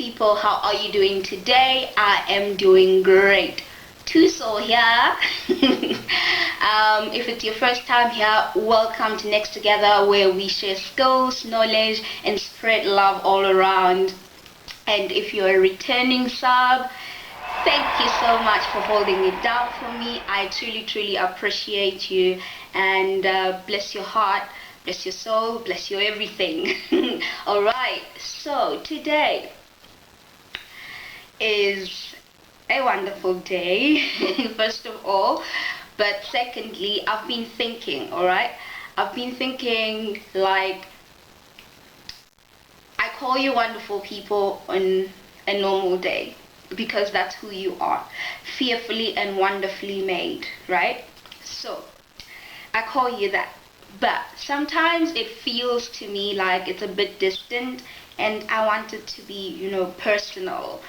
people, how are you doing today? I am doing great. Tuso here. If it's your first time here, welcome to Knack Together, where we share skills, knowledge, and spread love all around. And if you're a returning sub, thank you so much for holding it down for me. I truly appreciate you, and bless your heart, bless your soul, bless your everything. Alright, so today is a wonderful day, first of all, but secondly, I've been thinking, alright? I've been thinking, like, I call you wonderful people on a normal day because that's who you are, fearfully and wonderfully made, right? So I call you that, but sometimes it feels to me like it's a bit distant, and I want it to be, you know, personal.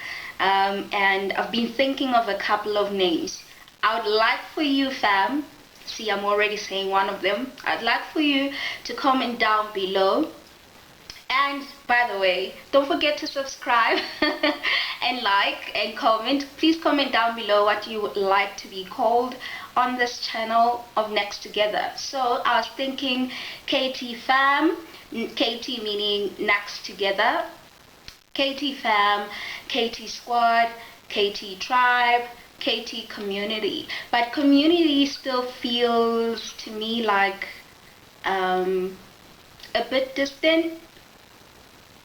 And I've been thinking of a couple of names. I would like for you, fam, see, I'm already saying one of them. I'd like for you to comment down below. And by the way, don't forget to subscribe and like and comment. Please comment down below what you would like to be called on this channel of Knack Together. So I was thinking KT fam, KT meaning Knacks Together, KT fam, KT squad, KT tribe, KT community. But community still feels to me like a bit distant.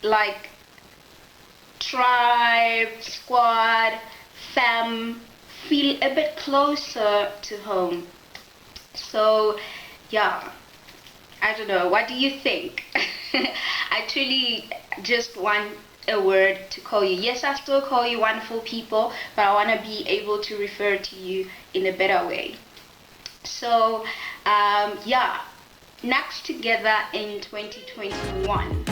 Like tribe, squad, fam feel a bit closer to home. So yeah, I don't know, what do you think? I truly just want a word to call you. Yes, I still call you wonderful people, but I want to be able to refer to you in a better way. So yeah, Knacks Together in 2021.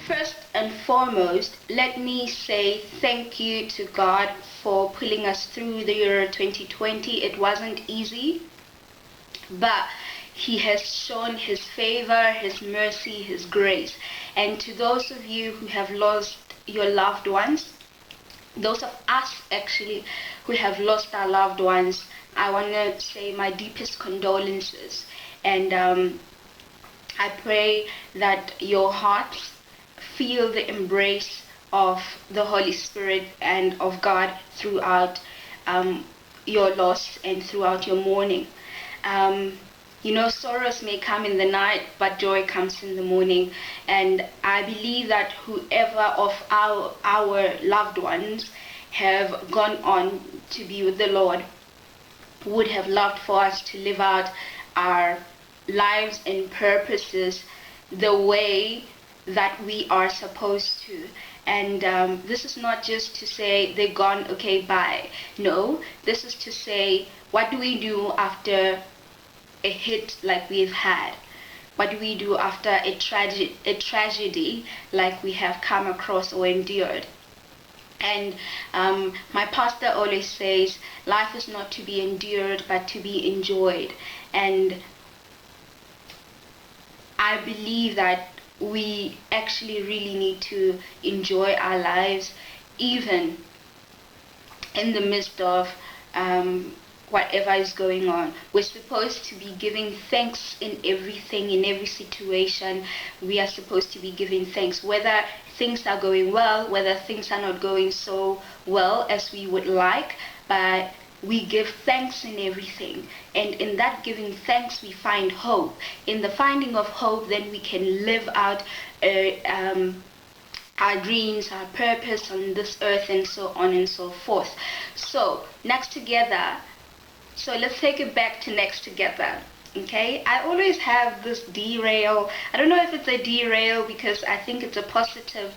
First and foremost, let me say thank you to God for pulling us through the year 2020. It wasn't easy, but He has shown His favor, His mercy, His grace. And to those of you who have lost your loved ones, those of us actually who have lost our loved ones, I want to say my deepest condolences. And I pray that your hearts feel the embrace of the Holy Spirit and of God throughout your loss and throughout your mourning. You know, sorrows may come in the night, but joy comes in the morning. And I believe that whoever of our loved ones have gone on to be with the Lord would have loved for us to live out our lives and purposes the way that we are supposed to. And this is not just to say they're gone, okay, bye. No, this is to say, what do we do after a hit like we've had? What do we do after a tragedy like we have come across or endured? And my pastor always says, life is not to be endured but to be enjoyed. And I believe that we actually really need to enjoy our lives, even in the midst of whatever is going on. We're supposed to be giving thanks in everything, in every situation. We are supposed to be giving thanks, whether things are going well, whether things are not going so well as we would like, but we give thanks in everything. And in that giving thanks, we find hope. In the finding of hope, then we can live out our dreams, our purpose on this earth, and so on and so forth. So, Knacks Together. So let's take it back to Knacks Together. Okay, I always have this derail. I don't know if it's a derail because I think it's a positive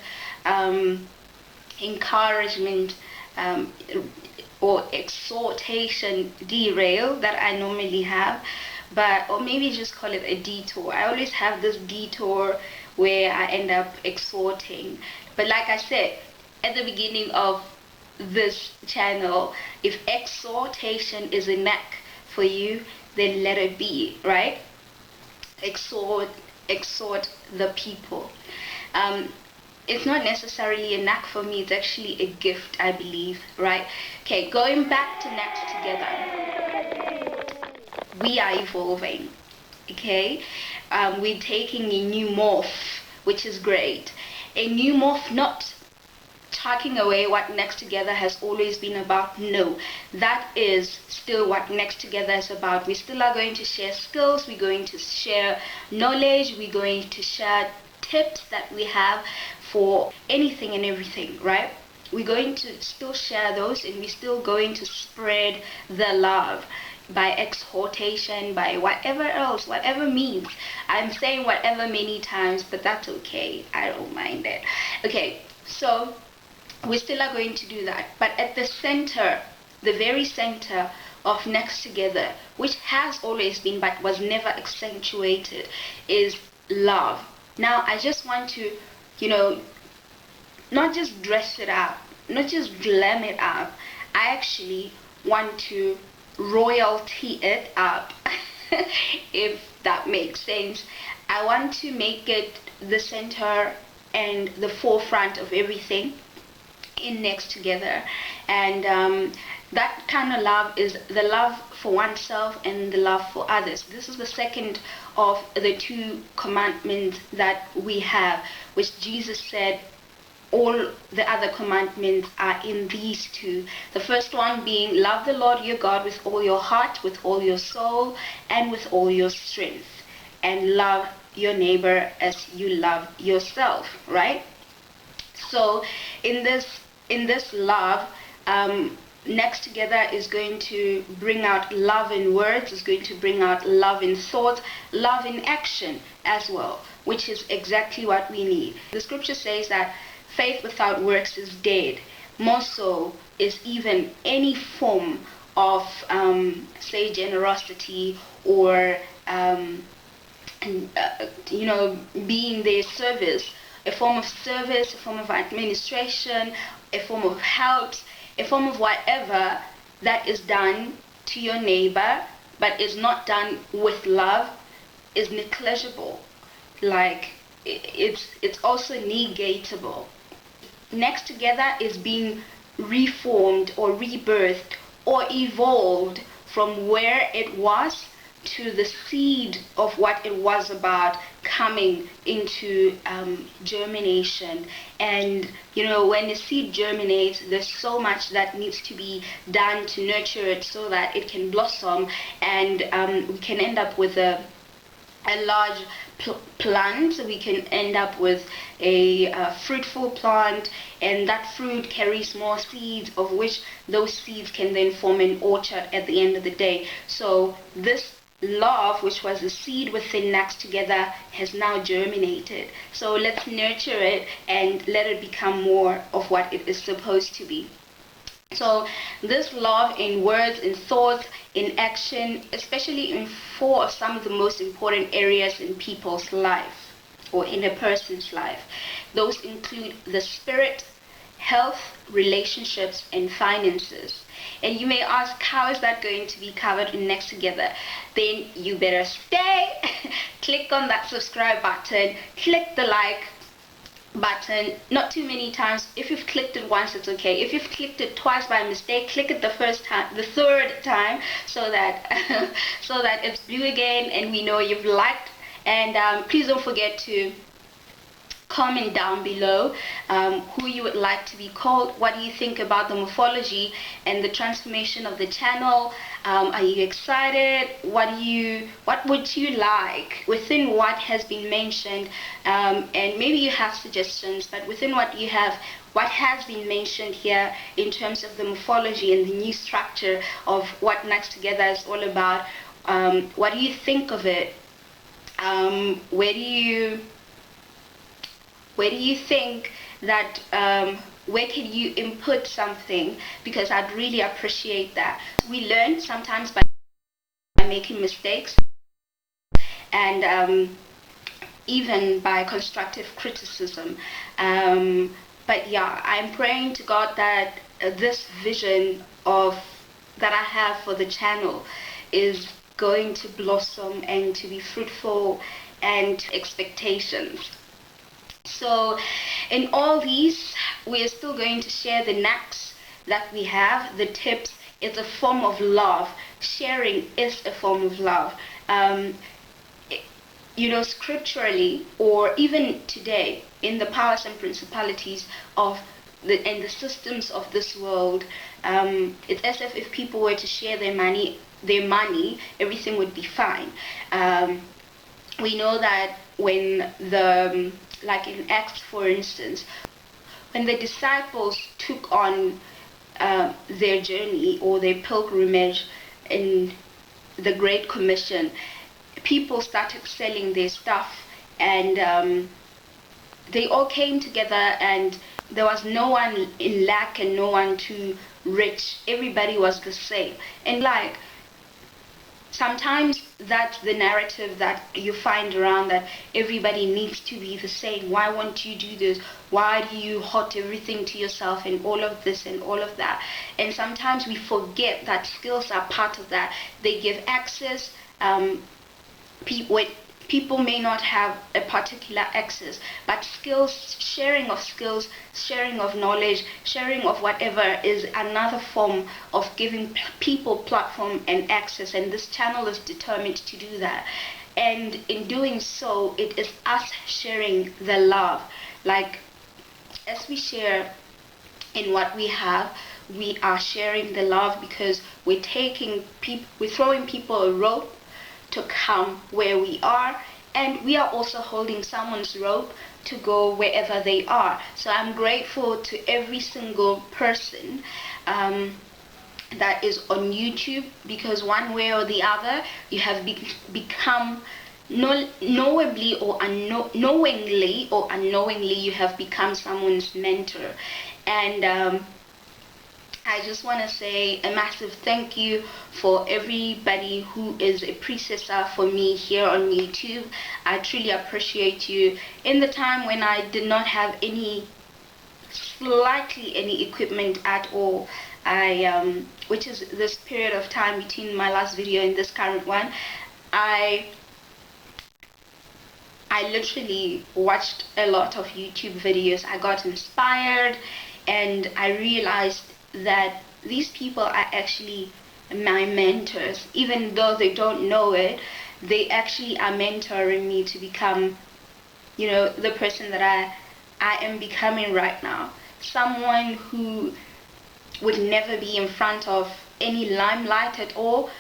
encouragement or exhortation derail that I normally have, but or maybe just call it a detour. I always have this detour where I end up exhorting. But like I said at the beginning of this channel, if exhortation is a knack for you, then let it be, right? Exhort the people. it's not necessarily a knack for me, it's actually a gift, I believe, right? Okay, going back to Knacks Together, we are evolving, okay? We're taking a new morph, which is great. A new morph, not taking away what Knacks Together has always been about. No, that is still what Knacks Together is about. We still are going to share skills, we're going to share knowledge, we're going to share tips that we have for anything and everything, right? We're going to still share those, and we're still going to spread the love by exhortation, by whatever else, whatever means. I'm saying whatever many times, but that's okay, I don't mind it. Okay, so we still are going to do that, but at the center, the very center of Knacks Together, which has always been but was never accentuated, is love. Now I just want to, not just dress it up, not just glam it up, I actually want to royalty it up, if that makes sense. I want to make it the center and the forefront of everything in Knacks Together, and that kind of love is the love for oneself and the love for others. This is the second of the 2 commandments that we have, which Jesus said all the other commandments are in these 2. The first one being love the Lord your God with all your heart, with all your soul, and with all your strength, and love your neighbor as you love yourself, right? So in this love, Knacks Together is going to bring out love in words, is going to bring out love in thought, love in action as well, which is exactly what we need. The scripture says that faith without works is dead. More so is even any form of, say, generosity or, being their service, a form of service, a form of administration, a form of help, a form of whatever that is done to your neighbor but is not done with love is negligible. Like, it's also negatable. Knacks Together is being reformed or rebirthed or evolved from where it was to the seed of what it was about coming into germination. And when the seed germinates, there's so much that needs to be done to nurture it so that it can blossom, and we can end up with a large plant. We can end up with a fruitful plant, and that fruit carries more seeds, of which those seeds can then form an orchard at the end of the day. So this love, which was the seed within Knacks Together, has now germinated. So let's nurture it and let it become more of what it is supposed to be. So this love in words, in thoughts, in action, especially in 4 of some of the most important areas in people's life or in a person's life. Those include the spirit, health, relationships, and finances. And you may ask, how is that going to be covered in Knacks Together? Then you better stay. Click on that subscribe button, click the like button, not too many times. If you've clicked it once, it's okay. If you've clicked it twice by mistake, click it the 3rd time, so that so that it's blue again and we know you've liked. And please don't forget to comment down below who you would like to be called. What do you think about the morphology and the transformation of the channel? Are you excited? What would you like within what has been mentioned? And maybe you have suggestions, but within what has been mentioned here in terms of the morphology and the new structure of what Knacks Together is all about, what do you think of it? Where do you think that, where can you input something? Because I'd really appreciate that. We learn sometimes by making mistakes, and even by constructive criticism. But yeah, I'm praying to God that this vision that I have for the channel is going to blossom and to be fruitful and expectations. So In all these, we are still going to share the knacks that we have, the tips. It's a form of love. Sharing is a form of love. You know, scripturally, or even today, in the powers and principalities of the systems of this world, it's as if people were to share their money, everything would be fine. We know that when like in Acts, for instance, when the disciples took on their journey or their pilgrimage in the Great Commission, people started selling their stuff, and they all came together, and there was no one in lack and no one too rich. Everybody was the same. And like, sometimes that's the narrative that you find around, that everybody needs to be the same. Why won't you do this? Why do you hoard everything to yourself, and all of this and all of that? And sometimes we forget that skills are part of that. They give access. People may not have a particular access, but skills, sharing of knowledge, sharing of whatever is another form of giving people platform and access, and this channel is determined to do that. And in doing so, it is us sharing the love. Like, as we share in what we have, we are sharing the love, because we're throwing people a rope to come where we are, and we are also holding someone's rope to go wherever they are. So I'm grateful to every single person that is on YouTube, because one way or the other, you have become knowingly or unknowingly, you have become someone's mentor. And I just want to say a massive thank you for everybody who is a predecessor for me here on YouTube. I truly appreciate you. In the time when I did not have any equipment at all, which is this period of time between my last video and this current one, I literally watched a lot of YouTube videos. I got inspired, and I realized that these people are actually my mentors. Even though they don't know it, they actually are mentoring me to become, you know, the person that I am becoming right now. Someone who would never be in front of any limelight at all,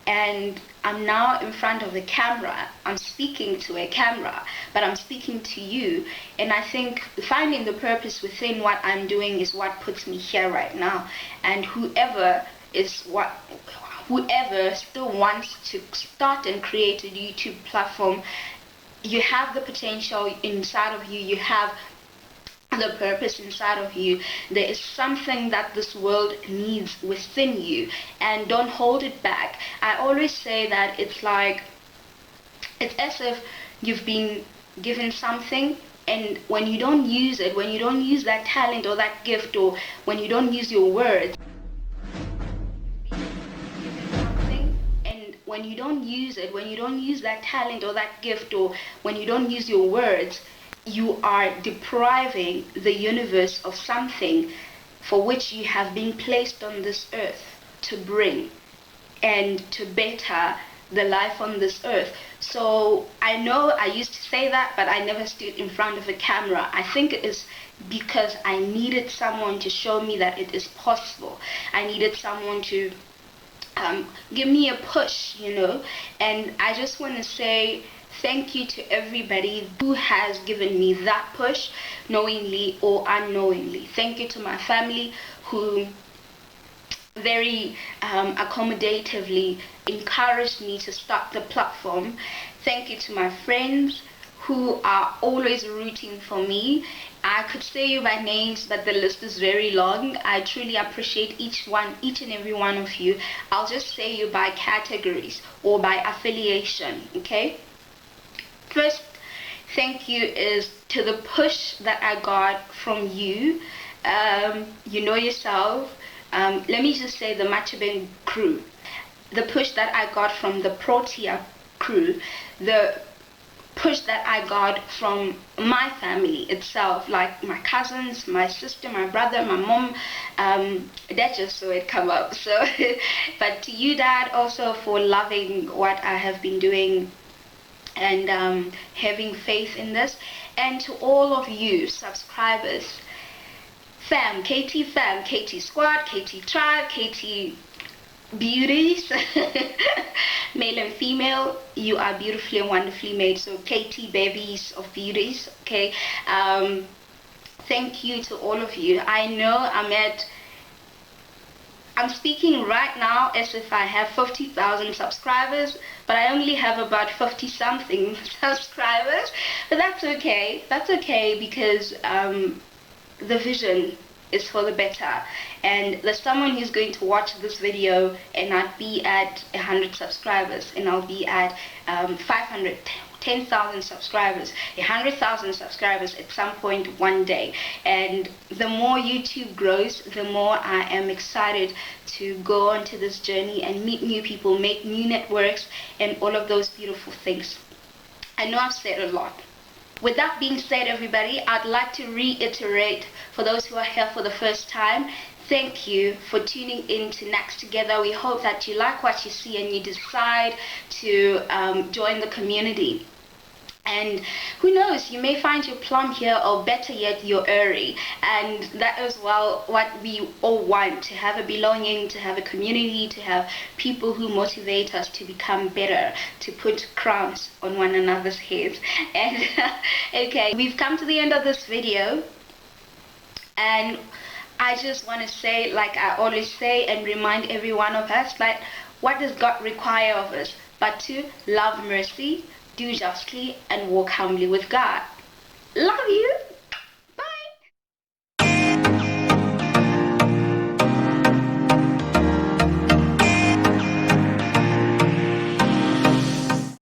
and I'm now in front of the camera. I'm speaking to a camera, but I'm speaking to you. And I think finding the purpose within what I'm doing is what puts me here right now. And whoever still wants to start and create a YouTube platform, you have the potential inside of you. You have the purpose inside of you. There is something that this world needs within you, and don't hold it back. I always say that it's as if you've been given something, and when you don't use it, when you don't use that talent or that gift, or when you don't use your words, when you don't use it, when you don't use that talent or that gift, or when you don't use your words, you are depriving the universe of something for which you have been placed on this earth to bring and to better the life on this earth. So I know I used to say that, but I never stood in front of a camera. I think it is because I needed someone to show me that it is possible. I needed someone to give me a push, you know. And I just want to say thank you to everybody who has given me that push, knowingly or unknowingly. Thank you to my family, who very accommodatively encouraged me to start the platform. Thank you to my friends who are always rooting for me. I could say you by names, but the list is very long. I truly appreciate each and every one of you. I'll just say you by categories or by affiliation, okay? First thank you is to the push that I got from you. You know yourself. Let me just say the Machabeng crew. The push that I got from the Protea crew. The push that I got from my family itself, like my cousins, my sister, my brother, my mom. That just saw it come up. So, but to you, Dad, also for loving what I have been doing and having faith in this, and to all of you subscribers, fam, KT squad, KT tribe, KT beauties, male and female, you are beautifully and wonderfully made. So KT babies of beauties, okay. Thank you to all of you. I know I'm speaking right now as if I have 50,000 subscribers, but I only have about 50 something subscribers. But that's okay. That's okay, because the vision is for the better, and there's someone who's going to watch this video and not be at 100 subscribers, and I'll be at 500, 10,000 subscribers, 100,000 subscribers at some point one day. And the more YouTube grows, the more I am excited to go onto this journey and meet new people, make new networks, and all of those beautiful things. I know I've said a lot. With that being said, everybody, I'd like to reiterate, for those who are here for the first time, thank you for tuning in to Knacks Together. We hope that you like what you see and you decide to join the community. And who knows, you may find your plum here, or better yet, your Uri. And that is, well, what we all want, to have a belonging, to have a community, to have people who motivate us to become better, to put crowns on one another's heads. And okay, we've come to the end of this video, and I just want to say, like I always say and remind every one of us, like, what does God require of us but to love mercy, do justly, and walk humbly with God. Love you.